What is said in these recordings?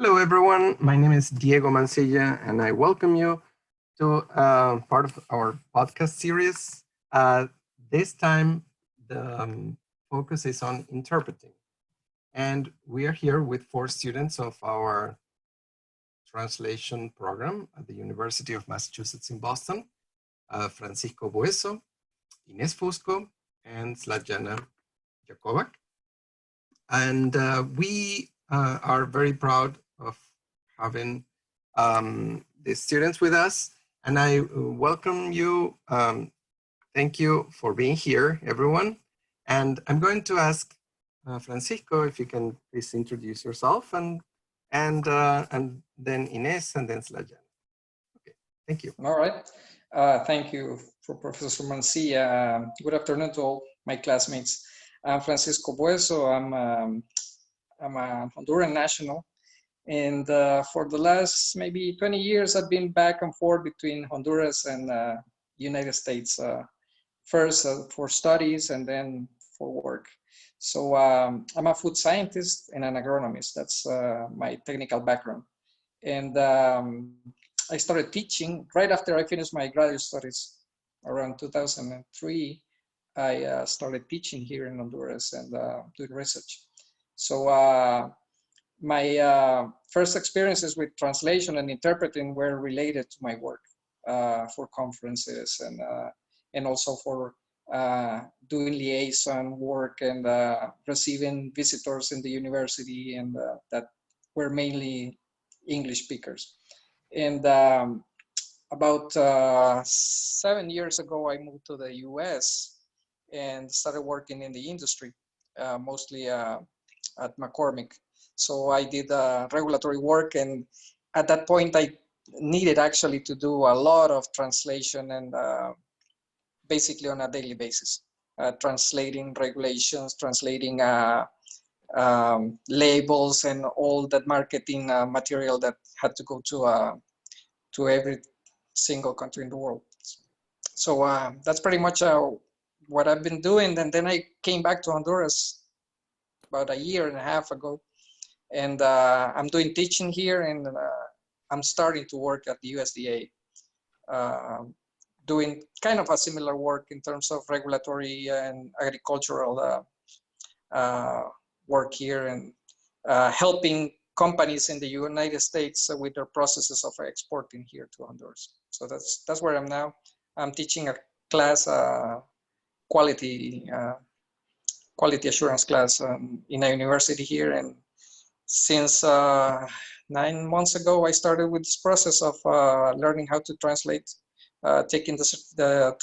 Hello, everyone. My name is Diego Mancilla, and I welcome you to part of our podcast series. This time, the focus is on interpreting. And we are here with 4 students of our translation program at the University of Massachusetts in Boston, Francisco Bueso, Ines Fusco, and Slatjana Jakovac. And we are very proud of having the students with us. And I welcome you. Thank you for being here, everyone. And I'm going to ask Francisco if you can please introduce yourself, and then Ines, and then Slatjana. Okay, thank you. All right. Thank you for Professor Mancilla. Good afternoon to all my classmates. I'm Francisco Bueso. I'm a Honduran national. And for the last maybe 20 years, I've been back and forth between Honduras and United States, first for studies and then for work. So I'm a food scientist and an agronomist. That's my technical background. And I started teaching right after I finished my graduate studies around 2003. I started teaching here in Honduras and doing research. So my first experiences with translation and interpreting were related to my work for conferences and also for doing liaison work and receiving visitors in the university, and that were mainly English speakers. And about 7 years ago, I moved to the US and started working in the industry, mostly at McCormick. So I did regulatory work, and at that point I needed actually to do a lot of translation and basically on a daily basis, translating regulations, translating labels and all that marketing material that had to go to every single country in the world. So that's pretty much what I've been doing. And then I came back to Honduras about a year and a half ago, and I'm doing teaching here, and I'm starting to work at the USDA, doing kind of a similar work in terms of regulatory and agricultural work here, and helping companies in the United States with their processes of exporting here to Honduras. So that's where I'm now. I'm teaching a class, quality assurance class in a university here, and since 9 months ago, I started with this process of learning how to translate, taking the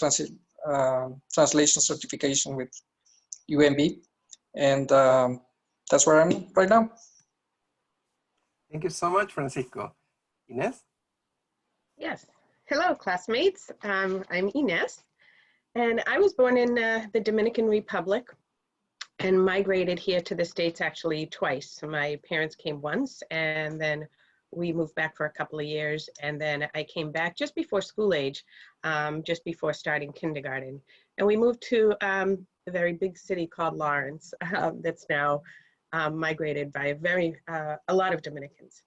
translation certification with UMB, and that's where I'm right now. Thank you so much, Francisco. Ines? Yes. Hello, classmates. I'm Ines, and I was born in the Dominican Republic and migrated here to the States actually twice. My parents came once, and then we moved back for a couple of years, and then I came back just before school age, just before starting kindergarten. And we moved to a very big city called Lawrence that's now migrated by a lot of Dominicans.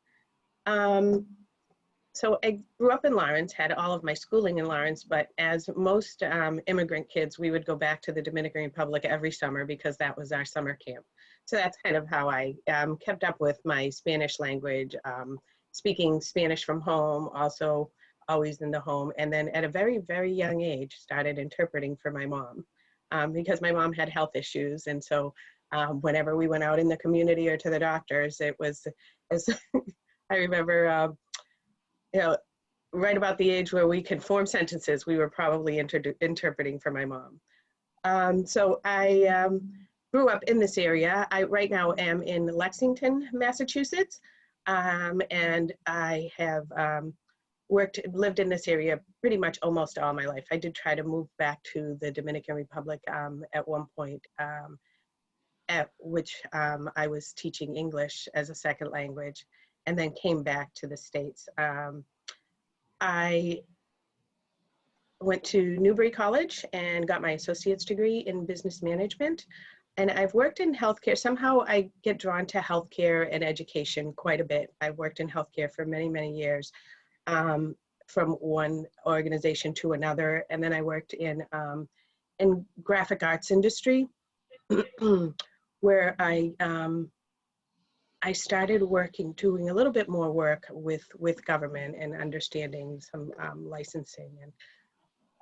So I grew up in Lawrence, had all of my schooling in Lawrence, but as most immigrant kids, we would go back to the Dominican Republic every summer because that was our summer camp. So that's kind of how I kept up with my Spanish language, speaking Spanish from home, also always in the home. And then at a very, very young age, started interpreting for my mom because my mom had health issues. And so whenever we went out in the community or to the doctors, it was, as I remember, you know, right about the age where we could form sentences, we were probably interpreting for my mom. So I grew up in this area. I right now am in Lexington, Massachusetts, and I have lived in this area pretty much almost all my life. I did try to move back to the Dominican Republic at one point, at which I was teaching English as a second language, and then came back to the States. I went to Newbury College and got my associate's degree in business management. And I've worked in healthcare. Somehow I get drawn to healthcare and education quite a bit. I've worked in healthcare for many, many years, from one organization to another. And then I worked in graphic arts industry, where I started working, doing a little bit more work with government and understanding some licensing.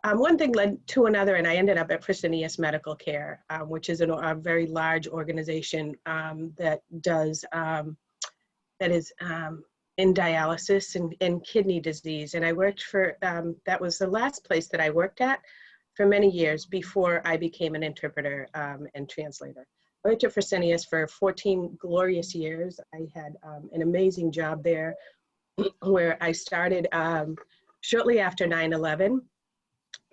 And one thing led to another, and I ended up at Fresenius Medical Care, which is a very large organization that does, that is in dialysis and kidney disease. And I worked for, that was the last place that I worked at for many years before I became an interpreter and translator. I worked at Fresenius for 14 glorious years. I had an amazing job there where I started shortly after 9/11.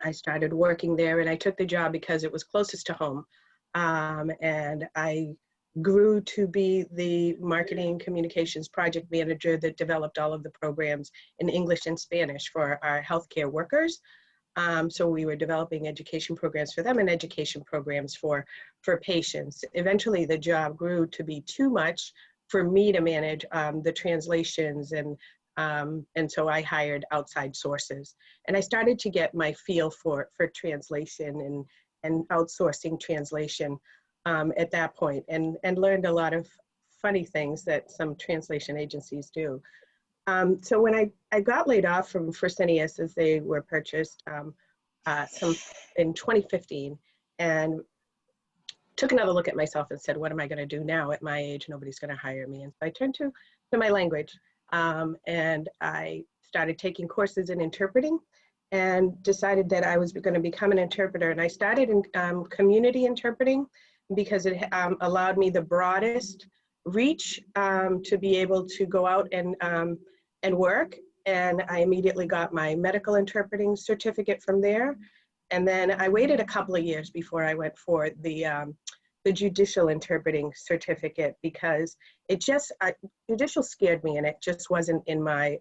I started working there, and I took the job because it was closest to home. And I grew to be the marketing communications project manager that developed all of the programs in English and Spanish for our healthcare workers. So we were developing education programs for them and education programs for patients. Eventually the job grew to be too much for me to manage the translations, and so I hired outside sources. And I started to get my feel for translation and outsourcing translation at that point, and learned a lot of funny things that some translation agencies do. So when I got laid off from Fresenius as they were purchased in 2015, and took another look at myself and said, what am I going to do now at my age? Nobody's going to hire me. And so I turned to my language, and I started taking courses in interpreting and decided that I was going to become an interpreter. And I started in community interpreting because it allowed me the broadest reach to be able to go out and work. And I immediately got my medical interpreting certificate from there. And then I waited a couple of years before I went for the judicial interpreting certificate, because it just, judicial scared me, and it just wasn't in my,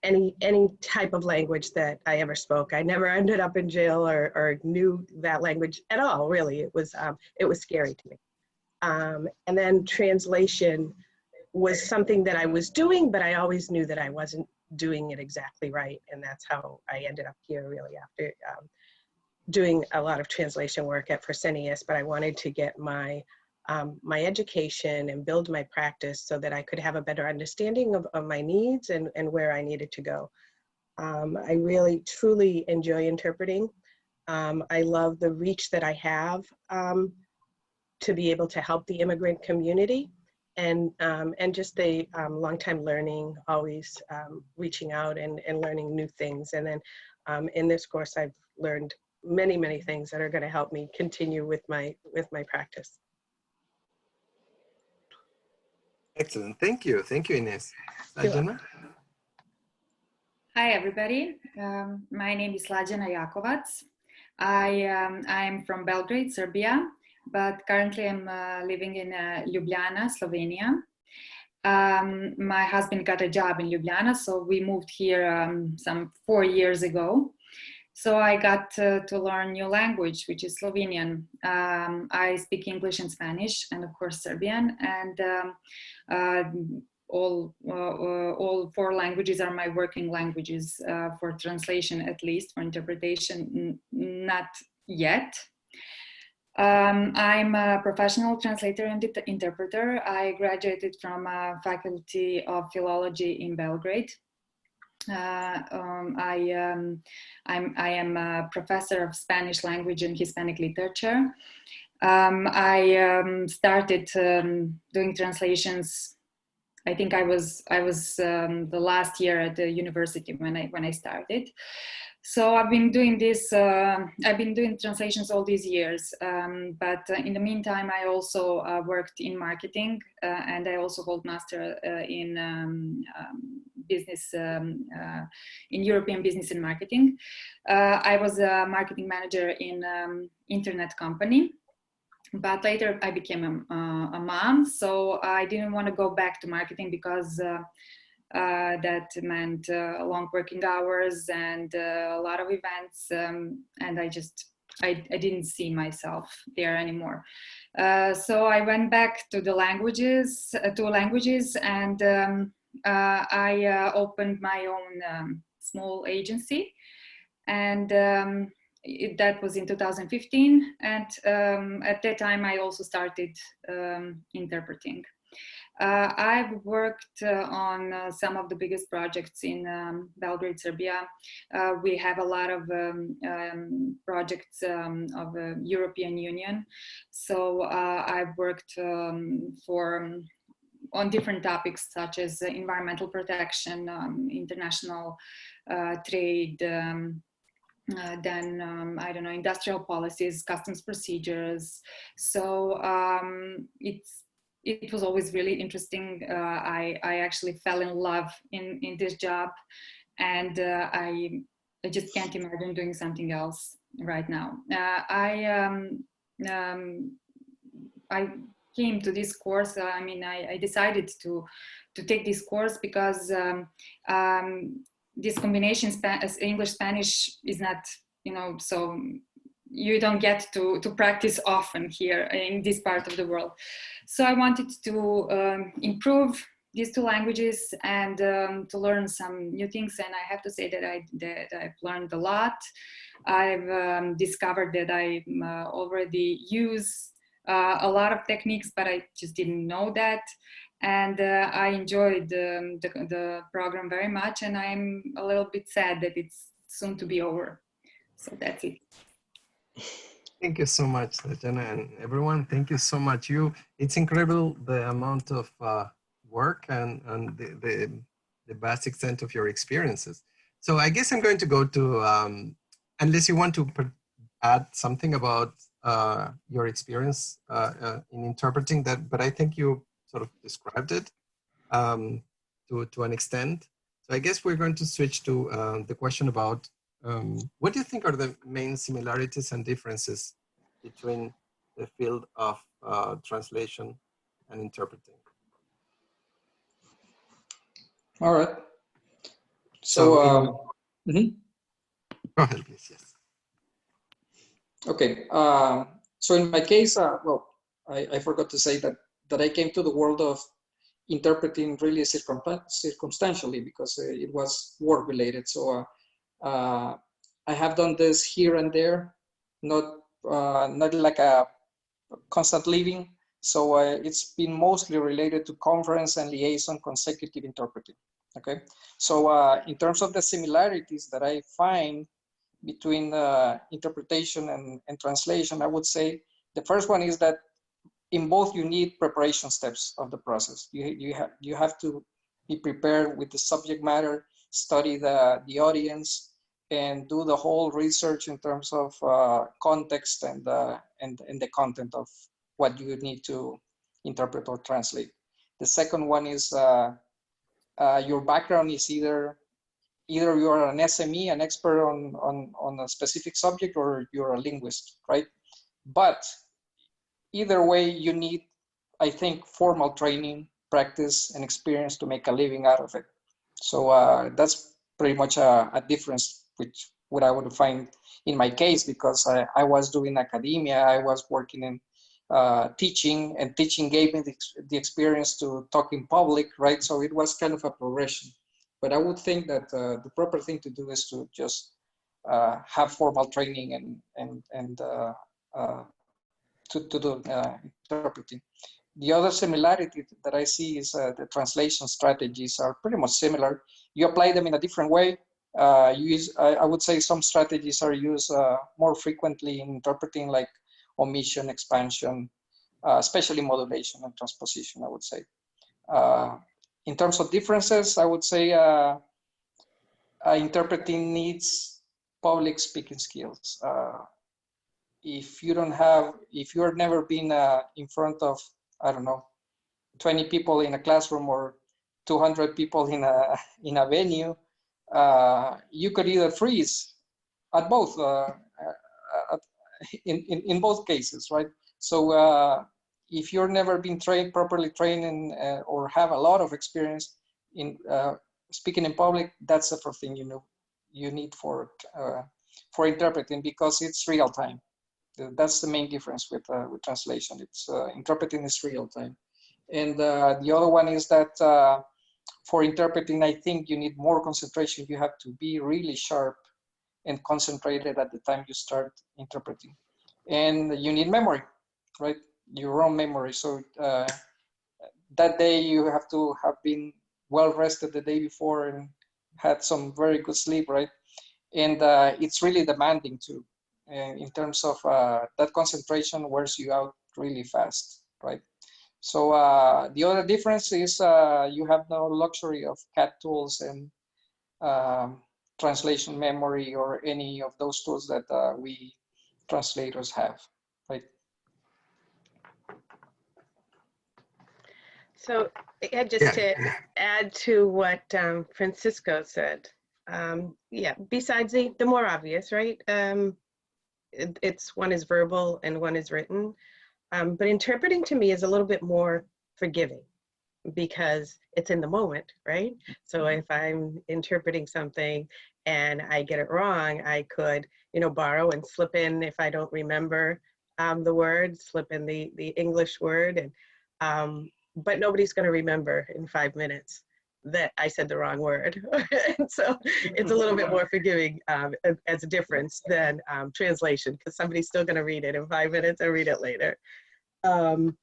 any type of language that I ever spoke. I never ended up in jail or knew that language at all, really. It was scary to me. And then translation was something that I was doing, but I always knew that I wasn't doing it exactly right. And that's how I ended up here, really, after doing a lot of translation work at Fresenius. But I wanted to get my my education and build my practice so that I could have a better understanding of my needs and where I needed to go. I really, truly enjoy interpreting. I love the reach that I have to be able to help the immigrant community, and just the long-time learning, always reaching out and learning new things. And then in this course, I've learned many, many things that are going to help me continue with my practice. Excellent. Thank you. Thank you, Ines. Sajana? Hi, everybody. My name is Slađana Jakovac. I am from Belgrade, Serbia, but currently I'm living in Ljubljana, Slovenia. My husband got a job in Ljubljana, so we moved here some 4 years ago. So I got to learn new language, which is Slovenian. I speak English and Spanish, and of course Serbian, and all 4 languages are my working languages for translation, at least. For interpretation, not yet. I'm a professional translator and interpreter. I graduated from a faculty of philology in Belgrade. I am a professor of Spanish language and Hispanic literature. I started doing translations. I think I was the last year at the university when I started. So I've been doing this. I've been doing translations all these years. But in the meantime, I also worked in marketing, and I also hold master in business, in European business and marketing. I was a marketing manager in internet company. But later I became a mom, so I didn't want to go back to marketing because that meant long working hours and a lot of events, and I just I didn't see myself there anymore. So I went back to the languages, and I opened my own small agency, and that was in 2015. And at that time, I also started interpreting. I've worked on some of the biggest projects in Belgrade, Serbia. We have a lot of projects of the European Union. So I've worked on different topics such as environmental protection, international trade, then I don't know, industrial policies, customs procedures. So it was always really interesting. I actually fell in love in this job, and I just can't imagine doing something else right now. I came to this course. I mean, I decided to take this course because this combination English Spanish is not, you know, so you don't get to practice often here in this part of the world. So I wanted to improve these two languages and to learn some new things. And I have to say that I've learned a lot. I've discovered that I already use a lot of techniques, but I just didn't know that. And I enjoyed the program very much. And I'm a little bit sad that it's soon to be over. So that's it. Thank you so much, Tatjana, and everyone. Thank you so much. It's incredible the amount of work and the vast extent of your experiences. So I guess I'm going to go to, unless you want to add something about your experience in interpreting that, but I think you sort of described it to an extent. So I guess we're going to switch to the question about what do you think are the main similarities and differences between the field of translation and interpreting? All right. So, Go ahead, please. Yes. Okay. So in my case, well, I forgot to say that I came to the world of interpreting really circumstantially because it was work related. So I have done this here and there, not like a constant living. So it's been mostly related to conference and liaison consecutive interpreting. Okay. So in terms of the similarities that I find between interpretation and translation, I would say the first one is that in both you need preparation steps of the process. You have to be prepared with the subject matter, study the audience, and do the whole research in terms of context and the content of what you need to interpret or translate. The second one is your background is either you're an SME, an expert on a specific subject, or you're a linguist, right? But either way, you need, I think, formal training, practice, and experience to make a living out of it. So that's pretty much a difference, which what I would find in my case, because I was doing academia, I was working in teaching, and teaching gave me the experience to talk in public, right? So it was kind of a progression. But I would think that the proper thing to do is to just have formal training and to do interpreting. The other similarity that I see is the translation strategies are pretty much similar. You apply them in a different way. I would say some strategies are used more frequently in interpreting, like omission, expansion, especially modulation and transposition, I would say. In terms of differences, I would say interpreting needs public speaking skills. If you're never been in front of, I don't know, 20 people in a classroom or 200 people in a venue, you could either freeze at both, in both cases, right? So if you're never been properly trained in, or have a lot of experience in speaking in public, that's the first thing you need for for interpreting, because it's real time. That's the main difference with translation. It's interpreting is real time. And the other one is that for interpreting, I think you need more concentration. You have to be really sharp and concentrated at the time you start interpreting. And you need memory, right? Your own memory. So that day you have to have been well rested the day before and had some very good sleep, right? And it's really demanding too, in terms of that concentration wears you out really fast, right? So the other difference is you have no luxury of CAT tools and translation memory or any of those tools that we translators have, right? So just to add to what Francisco said, yeah, besides the more obvious, right? It's one is verbal and one is written. But interpreting to me is a little bit more forgiving because it's in the moment, right? So if I'm interpreting something and I get it wrong, I could, borrow and slip in, if I don't remember the word, slip in the English word, and but nobody's going to remember in 5 minutes that I said the wrong word. And so it's a little bit more forgiving as a difference than translation, because somebody's still going to read it in 5 minutes and read it later. And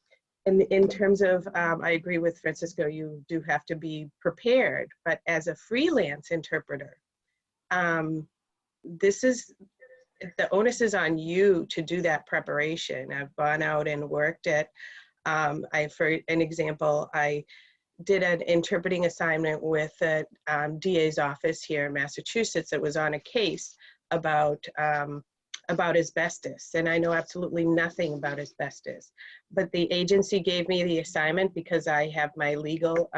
in terms of, I agree with Francisco, you do have to be prepared, but as a freelance interpreter, the onus is on you to do that preparation. I've gone out and worked at, for an example, I did an interpreting assignment with the DA's office here in Massachusetts that was on a case about asbestos, and I know absolutely nothing about asbestos, but the agency gave me the assignment because I have my legal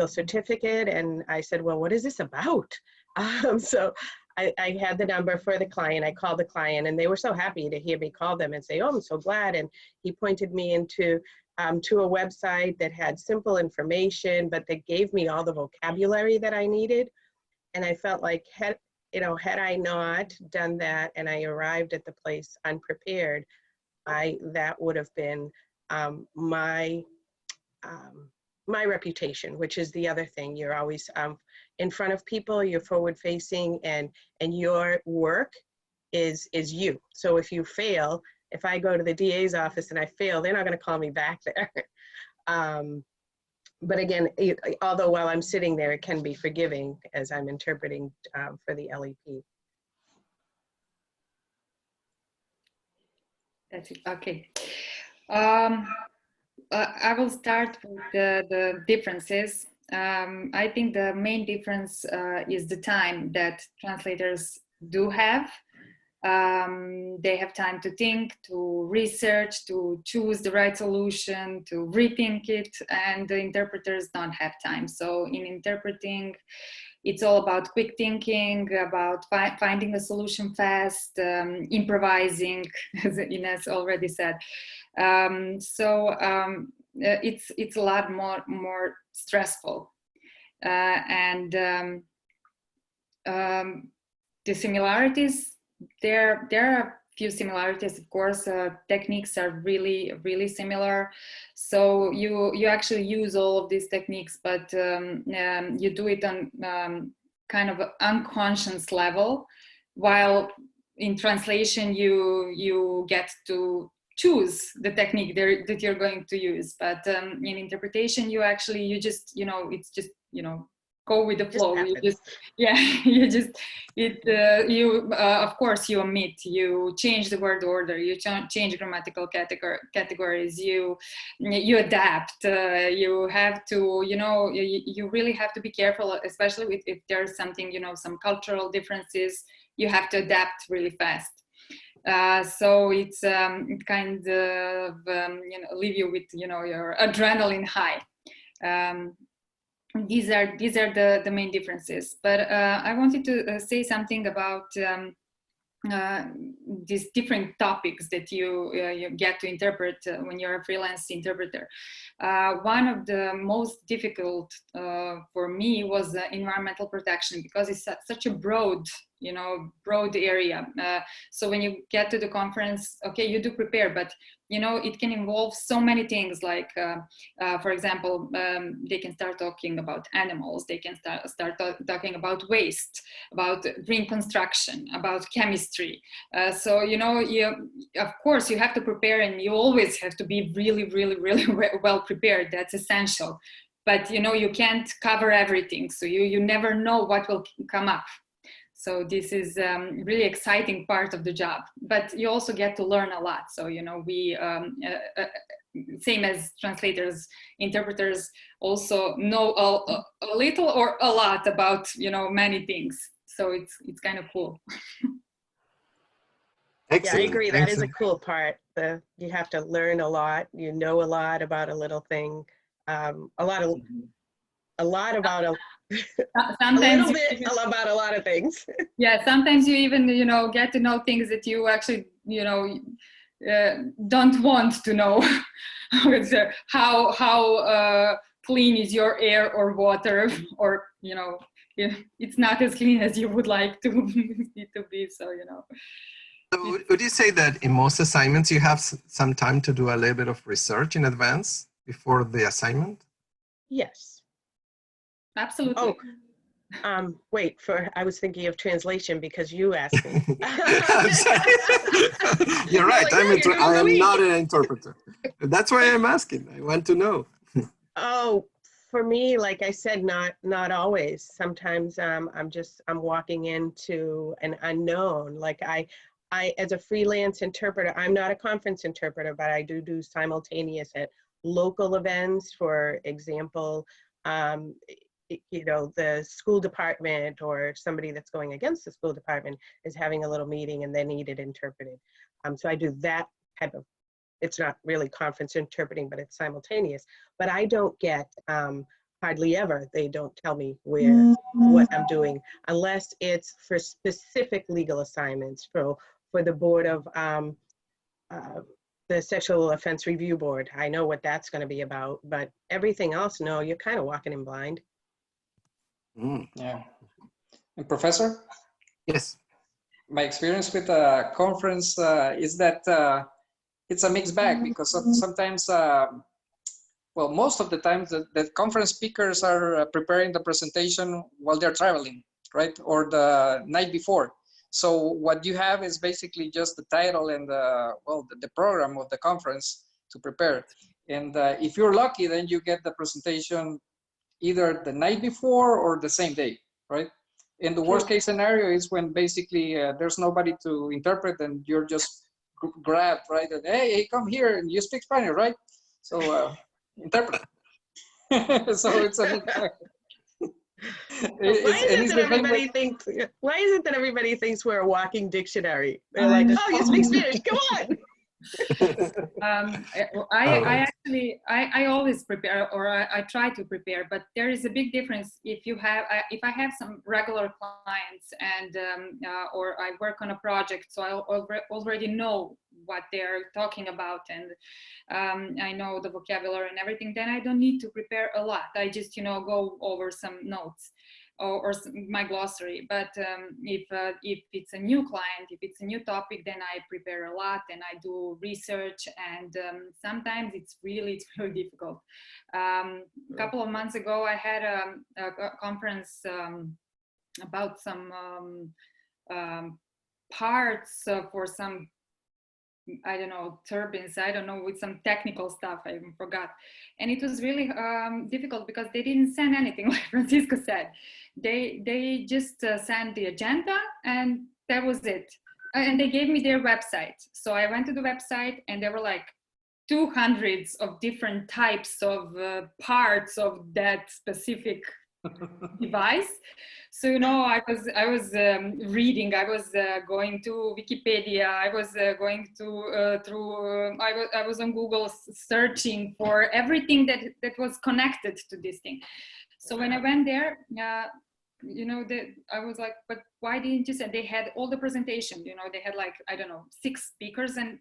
certificate, and I said, well, what is this about? So I had the number for the client. I called the client, and they were so happy to hear me call them and say, oh, I'm so glad. And he pointed me into to a website that had simple information, but that gave me all the vocabulary that I needed. And I felt like, had I not done that and I arrived at the place unprepared, that would have been my reputation, which is the other thing. You're always in front of people, you're forward facing, and your work is you. So if you fail, if I go to the DA's office and I fail, they're not going to call me back there. But again, although while I'm sitting there, it can be forgiving as I'm interpreting for the LEP. That's it. Okay. I will start with the differences. I think the main difference is the time that translators do have. They have time to think, to research, to choose the right solution, to rethink it, and the interpreters don't have time. So in interpreting, it's all about quick thinking, about finding a solution fast, improvising, as Ines already said. It's a lot more stressful, and the similarities, there are a few similarities, of course. Techniques are really similar, so you actually use all of these techniques, but you do it on kind of an unconscious level, while in translation you get to choose the technique that you're going to use. But in interpretation, you just it's just go with the flow. Of course you omit, you change the word order, you change grammatical categories, you adapt, you have to, you really have to be careful, especially if there's something, some cultural differences, you have to adapt really fast. So it's it kind of leave you with your adrenaline high. These are the main differences. But I wanted to say something about these different topics that you get to interpret when you're a freelance interpreter. One of the most difficult for me was environmental protection, because it's such a broad you know, broad area. So when you get to the conference, okay, you do prepare, but you know, it can involve so many things, like for example, they can start talking about animals, they can start talking about waste, about green construction, about chemistry. So you know, of course you have to prepare, and you always have to be really well prepared. That's essential. But you know, you can't cover everything, so you never know what will come up. So this is really exciting part of the job, but you also get to learn a lot. So, you know, we, same as translators, interpreters also know a little or a lot about, you know, many things. So it's kind of cool. Excellent. Yeah, I agree. That is a Excellent. cool part. You have to learn a lot. You know a lot about a little thing. A lot about a Sometimes little bit about a lot of things. Yeah, sometimes you even, you know, get to know things that you actually, you know, don't want to know. How clean is your air or water, or, you know, it's not as clean as you would like to be. So, you know. So would you say that in most assignments you have some time to do a little bit of research in advance before the assignment? Yes. Absolutely. Oh, wait, I was thinking of translation because you asked me. You're right. Like, I am not an interpreter. That's why I'm asking. I want to know. Oh, for me, like I said, not always. Sometimes I'm walking into an unknown. Like I as a freelance interpreter, I'm not a conference interpreter, but I do simultaneous at local events. For example, you know, the school department or somebody that's going against the school department is having a little meeting and they need it interpreted. So I do that type of, it's not really conference interpreting, but it's simultaneous. But I don't get, hardly ever, they don't tell me what I'm doing, unless it's for specific legal assignments for the board of, the Sexual Offense Review Board. I know what that's going to be about, but everything else, no, you're kind of walking in blind. Yeah. And Professor? Yes. My experience with a conference is that it's a mixed bag, because sometimes, well, most of the times the conference speakers are preparing the presentation while they're traveling, right? Or the night before. So what you have is basically just the title and the program of the conference to prepare. And if you're lucky, then you get the presentation either the night before or the same day, right? And the worst case scenario is when basically there's nobody to interpret and you're just grabbed, right? And hey, come here, and you speak Spanish, right? So interpret. So it's a mixed bag. Why is it that everybody thinks we're a walking dictionary? They're like, oh, you speak Spanish, come on. I always prepare, or I try to prepare, but there is a big difference if I have some regular clients and or I work on a project, so I already know what they're talking about, and I know the vocabulary and everything. Then I don't need to prepare a lot. I just, you know, go over some notes or my glossary. But if it's a new client, if it's a new topic, then I prepare a lot and I do research, and sometimes it's really difficult. A couple of months ago, I had a conference about some parts for some, I don't know, turbines, I don't know, with some technical stuff, I even forgot. And it was really difficult because they didn't send anything, like Francisco said. They just sent the agenda and that was it. And they gave me their website. So I went to the website and there were like 200 of different types of parts of that specific device. So, you know, I was reading, I was going to Wikipedia, I was going to I was on Google searching for everything that was connected to this thing. So when I went there, you know, I was like, but why didn't you say? They had all the presentation, you know, they had like, I don't know, 6 speakers, and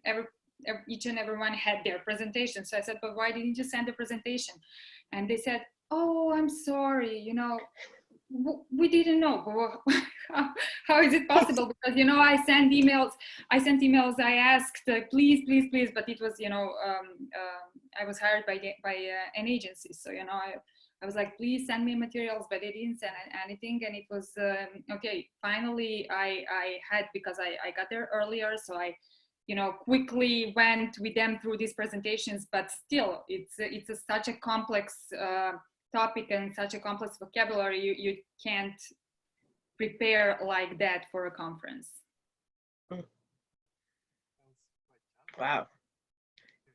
each and everyone had their presentation. So I said, but why didn't you send the presentation? And they said, oh, I'm sorry, you know, we didn't know. how is it possible? Because, you know, I sent emails, I asked, please, please, please, but it was, you know, I was hired by an agency. So, you know, I was like, please send me materials, but they didn't send anything. And it was, okay, finally I had, because I got there earlier. So I, you know, quickly went with them through these presentations, but still it's such a complex topic and such a complex vocabulary, you can't prepare like that for a conference. Wow.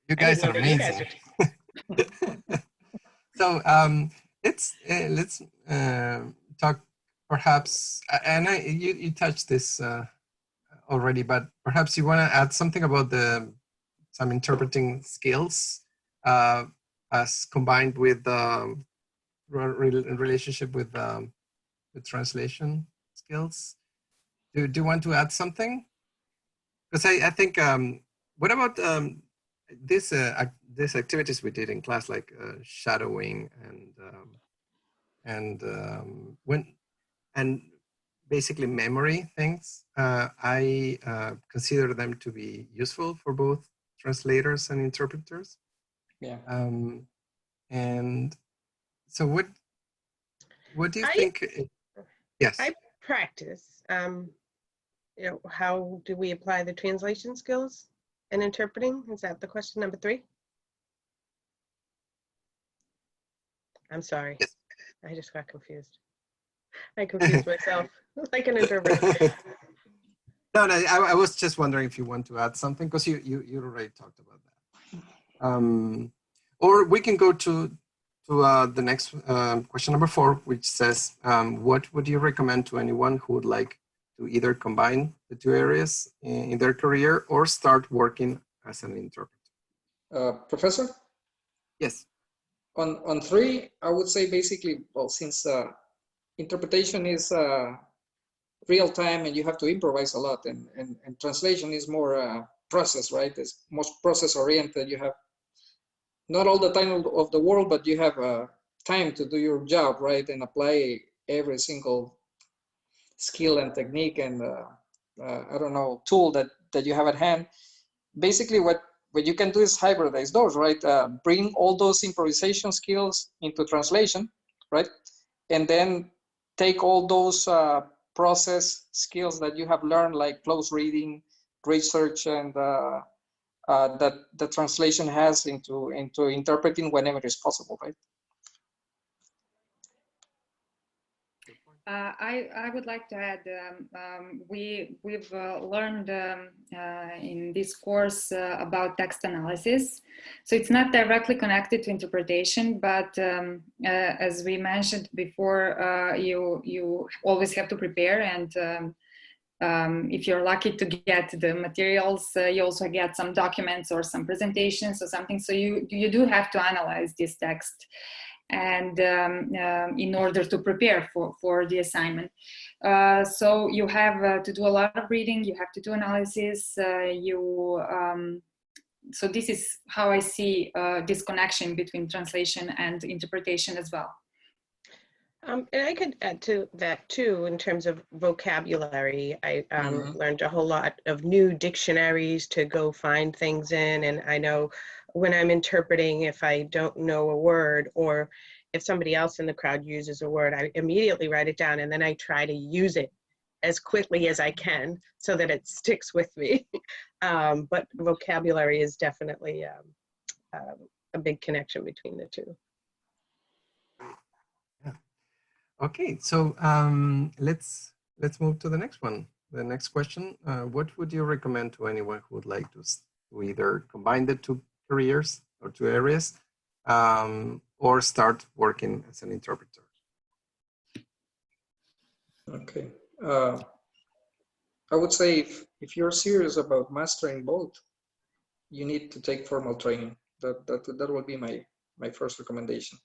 You guys are amazing. So let's talk perhaps, and you touched this already, but perhaps you want to add something about some interpreting skills as combined with relationship with translation skills. Do you want to add something? Because I think what about these activities we did in class, like shadowing and basically memory things. I consider them to be useful for both translators and interpreters. Yeah. And so what do you think? Yes. I practice. You know, how do we apply the translation skills and interpreting? Is that the question number 3? I'm sorry. Yes. I just got confused. I confused myself like an interpreter. No, I was just wondering if you want to add something, because you already talked about that. Or we can go to the next question number 4, which says, what would you recommend to anyone who would like to either combine the 2 areas in their career or start working as an interpreter? Professor? Yes. On 3, I would say basically, well, since interpretation is real time and you have to improvise a lot, and translation is more process, right? It's most process oriented. You have not all the time of the world, but you have time to do your job, right? And apply every single skill and technique and I don't know, tool that you have at hand. Basically what you can do is hybridize those, right? Bring all those improvisation skills into translation, right? And then take all those process skills that you have learned, like close reading, research, and that the translation has into interpreting whenever it's possible, right? I would like to add, we've learned in this course about text analysis. So it's not directly connected to interpretation, but as we mentioned before, you always have to prepare, and if you're lucky to get the materials, you also get some documents or some presentations or something. So you do have to analyze this text, and in order to prepare for the assignment. So you have to do a lot of reading, you have to do analysis, so this is how I see this connection between translation and interpretation as well. And I could add to that too, in terms of vocabulary. I learned a whole lot of new dictionaries to go find things in. And I know when I'm interpreting, if I don't know a word, or if somebody else in the crowd uses a word, I immediately write it down, and then I try to use it as quickly as I can so that it sticks with me. But vocabulary is definitely a big connection between the two. Okay, so let's move to the next one. The next question: what would you recommend to anyone who would like to either combine the 2 careers or 2 areas, or start working as an interpreter? Okay, I would say if you're serious about mastering both, you need to take formal training. That would be my first recommendation.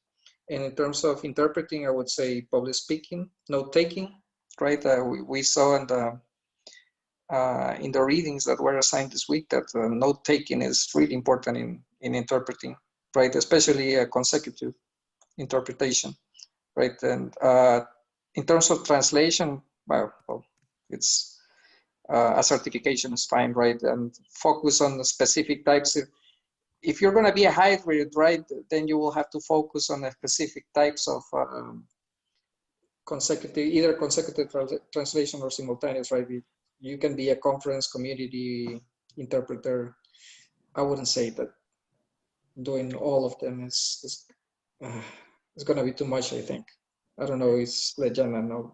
And in terms of interpreting, I would say public speaking, note taking, right? We saw in the readings that were assigned this week that note taking is really important in interpreting, right? Especially consecutive interpretation, right? And in terms of translation, well, it's a certification is fine, right? And focus on the specific types. If you're going to be a hybrid, right, then you will have to focus on a specific types of either consecutive translation or simultaneous, right? You can be a conference community interpreter. I wouldn't say that doing all of them is going to be too much, I think. I don't know if Lejana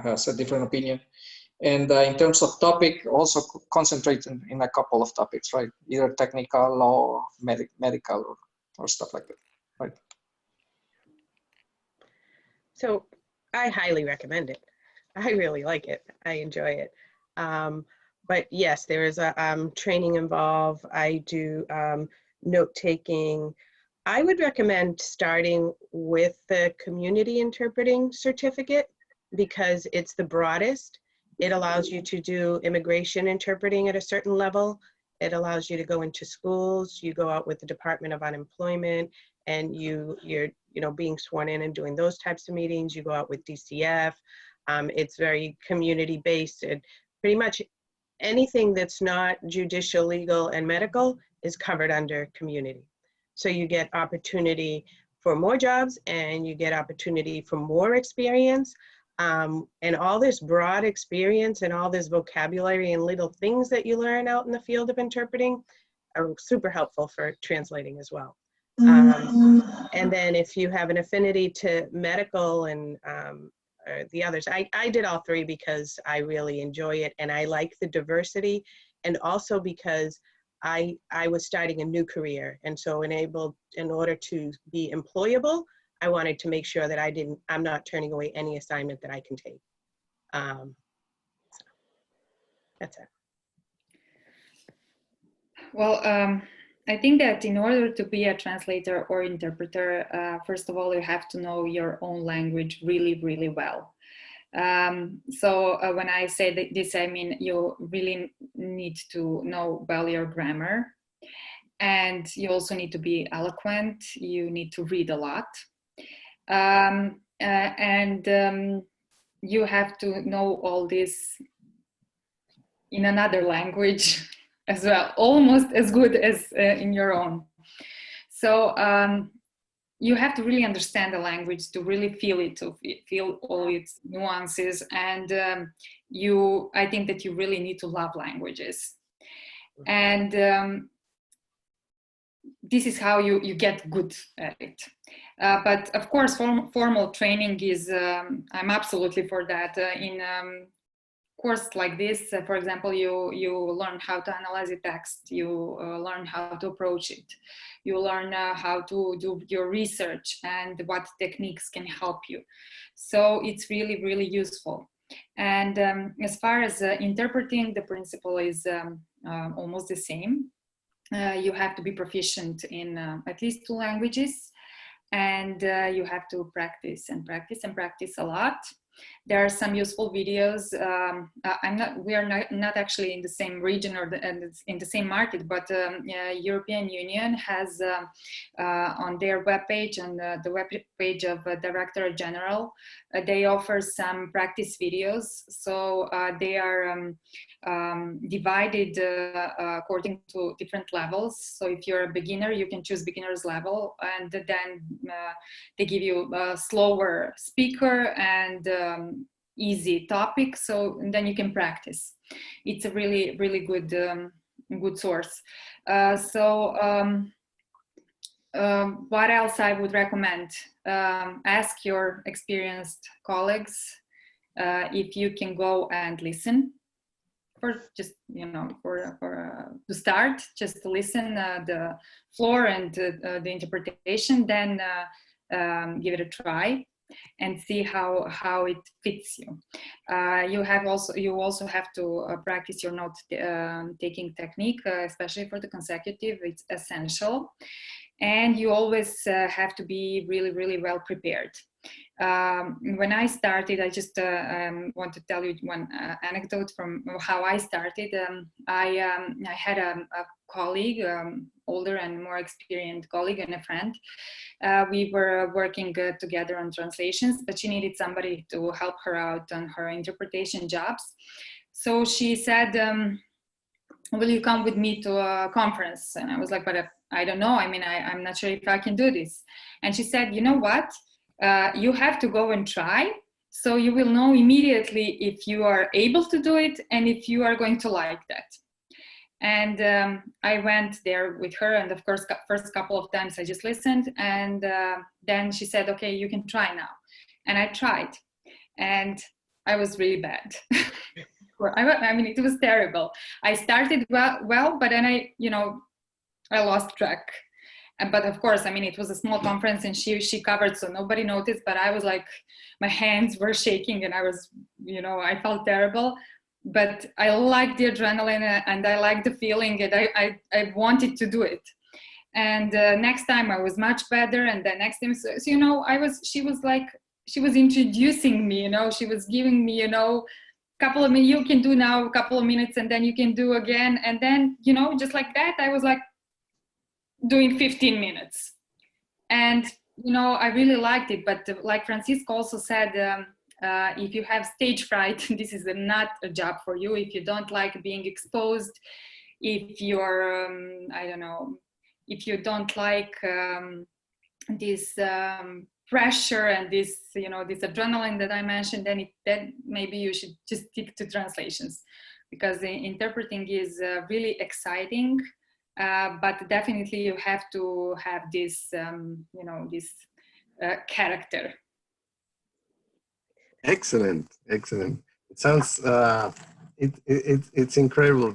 has a different opinion. And in terms of topic, also concentrate in a couple of topics, right? Either technical or medical or stuff like that, right? So I highly recommend it. I really like it. I enjoy it. But yes, there is a training involved. I do note taking. I would recommend starting with the community interpreting certificate because it's the broadest. It allows you to do immigration interpreting at a certain level. It allows you to go into schools. You go out with the Department of Unemployment and you're being sworn in and doing those types of meetings. You go out with DCF. It's very community based. And pretty much anything that's not judicial, legal, and medical is covered under community. So you get opportunity for more jobs and you get opportunity for more experience. And all this broad experience and all this vocabulary and little things that you learn out in the field of interpreting are super helpful for translating as well. And then if you have an affinity to medical and the others, I did all three because I really enjoy it and I like the diversity, and also because I was starting a new career, and so in order to be employable, I wanted to make sure that I'm not turning away any assignment that I can take. So that's it. Well, I think that in order to be a translator or interpreter, first of all, you have to know your own language really, really well. So when I say this, I mean you really need to know well your grammar, and you also need to be eloquent. You need to read a lot. You have to know all this in another language as well, almost as good as in your own. So you have to really understand the language to really feel it, to feel all its nuances. And I think that you really need to love languages. And this is how you get good at it. But of course, formal training is, I'm absolutely for that. In course like this, for example, you learn how to analyze a text, you learn how to approach it, you learn how to do your research and what techniques can help you. So it's really, really useful. And as far as interpreting, the principle is almost the same. You have to be proficient in at least 2 languages, and you have to practice and practice and practice a lot. There are some useful videos. We are not actually in the same region or in the same market, but European Union has on their webpage and the webpage of Director General, they offer some practice videos. So they are divided according to different levels. So if you're a beginner, you can choose beginner's level, and then they give you a slower speaker and easy topic. So then you can practice. It's a really, really good good source. What else I would recommend? Ask your experienced colleagues if you can go and listen. For just, to start, just to listen the floor and the interpretation, then give it a try and see how it fits you. You also have to practice your note taking technique, especially for the consecutive. It's essential, and you always have to be really, really well prepared. When I started, I just want to tell you one anecdote from how I started. I had a colleague, older and more experienced colleague and a friend. We were working together on translations, but she needed somebody to help her out on her interpretation jobs. So she said, will you come with me to a conference? And I was like, but I don't know. I mean, I'm not sure if I can do this. And she said, you know what? You have to go and try. So you will know immediately if you are able to do it and if you are going to like that. And I went there with her, and of course, first couple of times I just listened, and then she said, okay, you can try now. And I tried, and I was really bad. I mean, it was terrible. I started well, but then I lost track. But of course, I mean, it was a small conference and she covered, so nobody noticed, but I was like, my hands were shaking and I was, I felt terrible. But I liked the adrenaline and I liked the feeling, and I wanted to do it. And next time I was much better, and the next time, so she was introducing me, she was giving me, couple of minutes, you can do now a couple of minutes, and then you can do again. And then, just like that, I was like doing 15 minutes. And, I really liked it. But like Francisco also said, if you have stage fright, this is not a job for you. If you don't like being exposed, if you're, I don't know, if you don't like this pressure and this, this adrenaline that I mentioned, then maybe you should just stick to translations, because the interpreting is really exciting. But definitely you have to have this, this character. Excellent. It sounds it's incredible.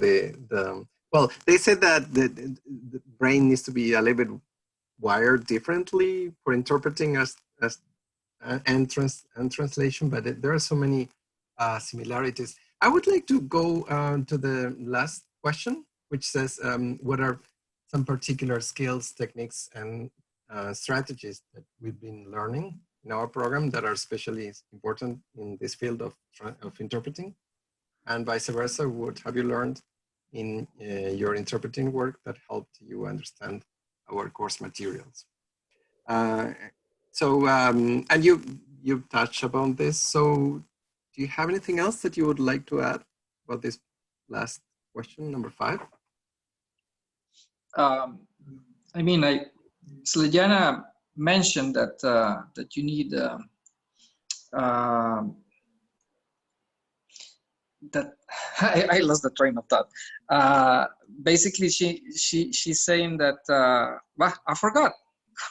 Well, they said that the brain needs to be a little bit wired differently for interpreting and translation, but there are so many similarities. I would like to go to the last question, which says, what are some particular skills, techniques, and strategies that we've been learning in our program that are especially important in this field of interpreting? And vice versa, what have you learned in your interpreting work that helped you understand our course materials? And you've touched upon this. So do you have anything else that you would like to add about this last question, number 5? I mean, Sliljana mentioned that that you need that I lost the train of thought. Basically, she's saying that I forgot.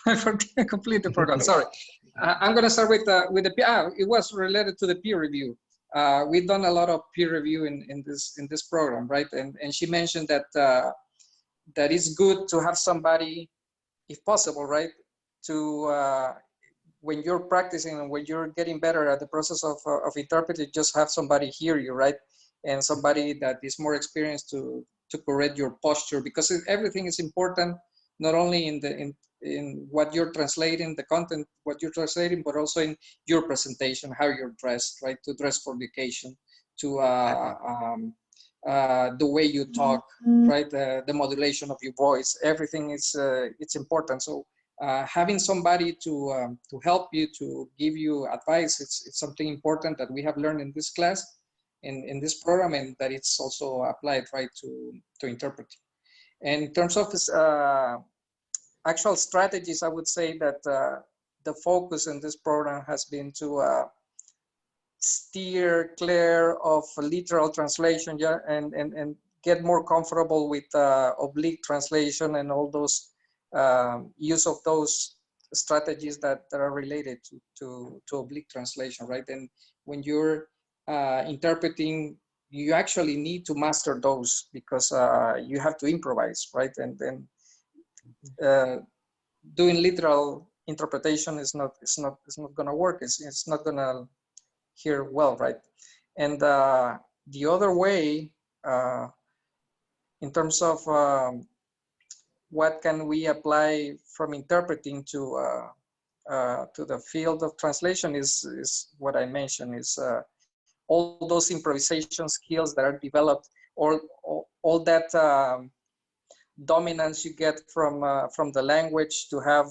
I completely forgot. Sorry. I'm gonna start with the it was related to the peer review. We've done a lot of peer review in this program, right? And she mentioned that that it's good to have somebody, if possible, right, to when you're practicing and when you're getting better at the process of interpreting, just have somebody hear you, right, and somebody that is more experienced to correct your posture, because everything is important, not only in what you're translating, the content, what you're translating, but also in your presentation, how you're dressed, right, to dress for the occasion, to the way you talk, right, the modulation of your voice, everything is it's important. So having somebody to help you, to give you advice, it's something important that we have learned in this class, in this program, and that it's also applied, right, to interpreting. And in terms of actual strategies, I would say that the focus in this program has been to steer clear of literal translation, yeah, and get more comfortable with oblique translation and all those use of those strategies that are related to oblique translation, right? And when you're interpreting, you actually need to master those, because you have to improvise, right? And then doing literal interpretation is not going to work. It's not going to hear well, right? And the other way, in terms of what can we apply from interpreting to to the field of translation is what I mentioned, is all those improvisation skills that are developed, or all that dominance you get from the language, to have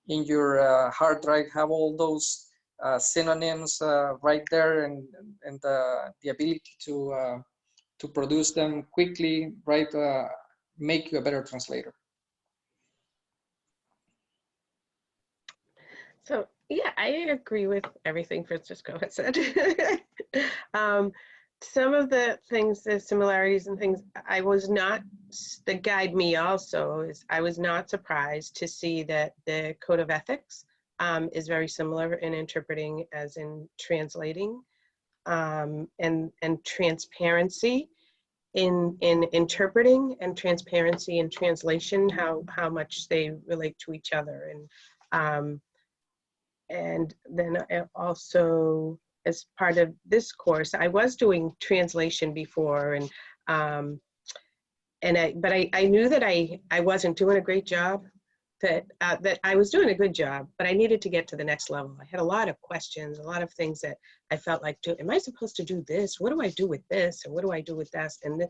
in your hard drive, have all those synonyms right there, and the ability to produce them quickly, right, make you a better translator. So yeah, I agree with everything Francisco has said. Some of the things, the similarities and things, I was not, that guide me also is I was not surprised to see that the code of ethics is very similar in interpreting as in translating, and transparency in interpreting, and transparency in translation, how much they relate to each other. And then I also, as part of this course, I was doing translation before, but I knew that I wasn't doing a great job, that I was doing a good job, but I needed to get to the next level. I had a lot of questions, a lot of things that I felt like, am I supposed to do this? What do I do with this? And what do I do with that? And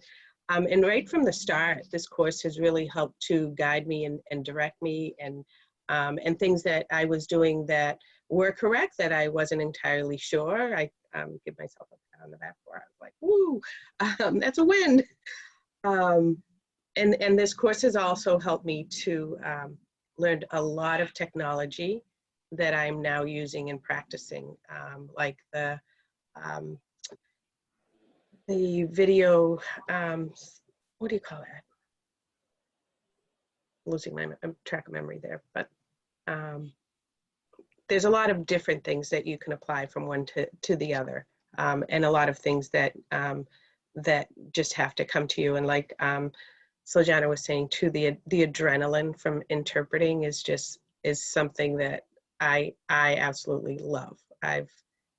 right from the start, this course has really helped to guide me and direct me, and things that I was doing that were correct, that I wasn't entirely sure. I give myself a pat on the back where I was like, woo, that's a win. And this course has also helped me to learn a lot of technology that I'm now using and practicing, like the video, what do you call that? Losing my track of memory there, but there's a lot of different things that you can apply from one to the other, and a lot of things that that just have to come to you. And like Sljana was saying too, the adrenaline from interpreting is something that I absolutely love. I've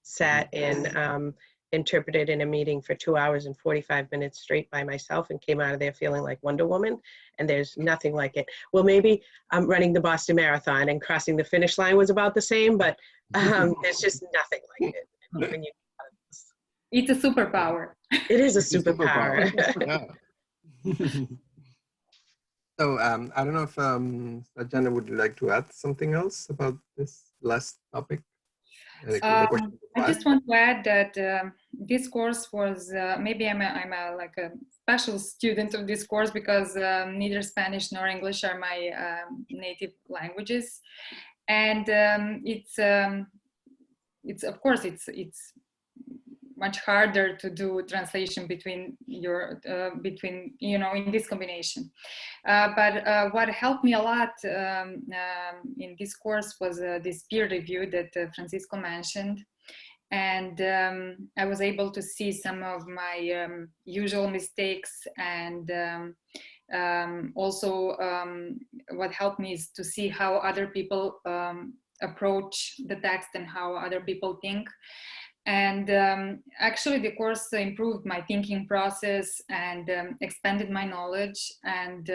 sat and interpreted in a meeting for 2 hours and 45 minutes straight by myself and came out of there feeling like Wonder Woman, and there's nothing like it. Well, maybe running the Boston Marathon and crossing the finish line was about the same, but there's just nothing like it. When you, it's a superpower. It is a superpower. So I don't know if Sljana, would you like to add something else about this last topic? I just want to add that this course was maybe I'm like a special student of this course, because neither Spanish nor English are my native languages, and it's of course it's much harder to do translation between in this combination. But what helped me a lot in this course was this peer review that Francisco mentioned. And I was able to see some of my usual mistakes, and also what helped me is to see how other people approach the text and how other people think. And actually the course improved my thinking process and expanded my knowledge. And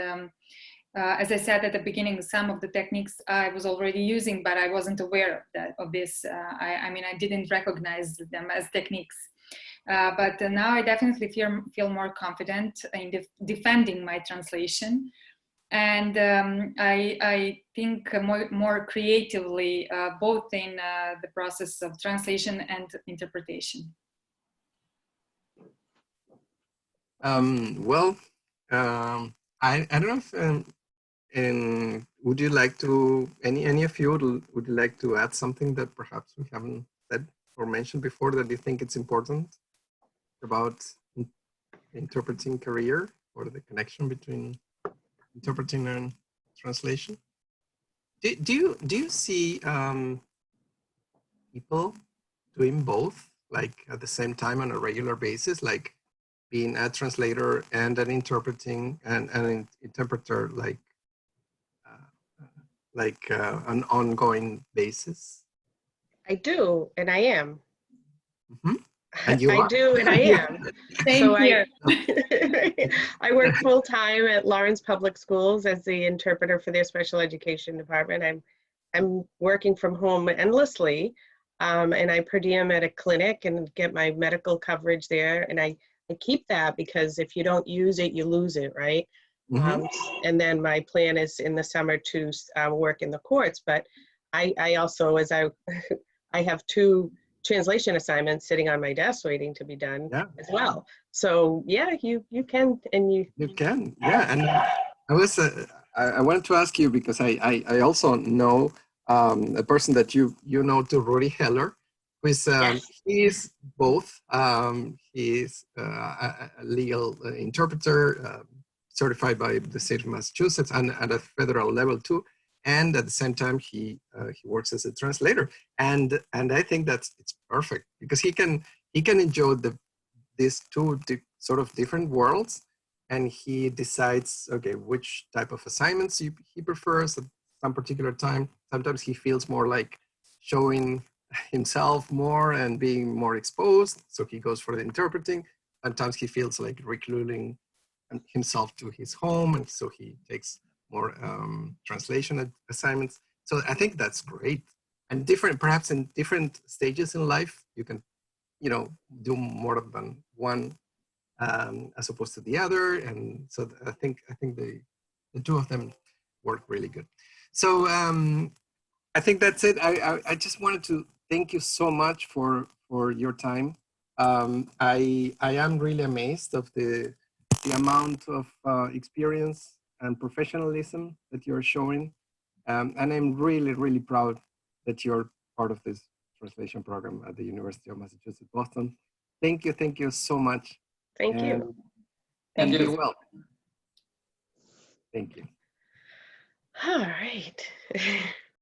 as I said at the beginning, some of the techniques I was already using, but I wasn't aware of this. I mean, I didn't recognize them as techniques. But now I definitely feel more confident in defending my translation. And I think more creatively, both in the process of translation and interpretation. Well, I don't know if would you like to, any of you would you like to add something that perhaps we haven't said or mentioned before that you think it's important about interpreting career, or the connection between interpreting and translation? Do you see people doing both, like at the same time on a regular basis, like being a translator and an interpreting and an interpreter, like an ongoing basis? I do, and I am. Mm-hmm. And you I do, and I am. Same here. I work full time at Lawrence Public Schools as the interpreter for their special education department. I'm I'm working from home endlessly, and I per diem at a clinic and get my medical coverage there. And I keep that because if you don't use it, you lose it, right? Mhm. And then my plan is in the summer to work in the courts. But I also, as I have 2 translation assignments sitting on my desk waiting to be done Yeah. as well. So yeah, you can, and You can, yeah. And I wanted to ask you because I also know a person that you know, to Rudy Heller, who is yes, he is both. He is a legal interpreter, certified by the state of Massachusetts, and at a federal level too. And at the same time, he works as a translator, and I think it's perfect because he can enjoy these two sort of different worlds, and he decides, okay, which type of assignments he prefers at some particular time. Sometimes he feels more like showing himself more and being more exposed, so he goes for the interpreting. Sometimes he feels like recluding himself to his home, and so he takes more translation assignments. So I think that's great. And different, perhaps in different stages in life, you can, do more than one as opposed to the other. And so I think the two of them work really good. So I think that's it. I just wanted to thank you so much for your time. I am really amazed of the amount of experience and professionalism that you're showing. And I'm really, really proud that you're part of this translation program at the University of Massachusetts, Boston. Thank you so much. thank And, you. Thank and be you. well. Thank you. All right.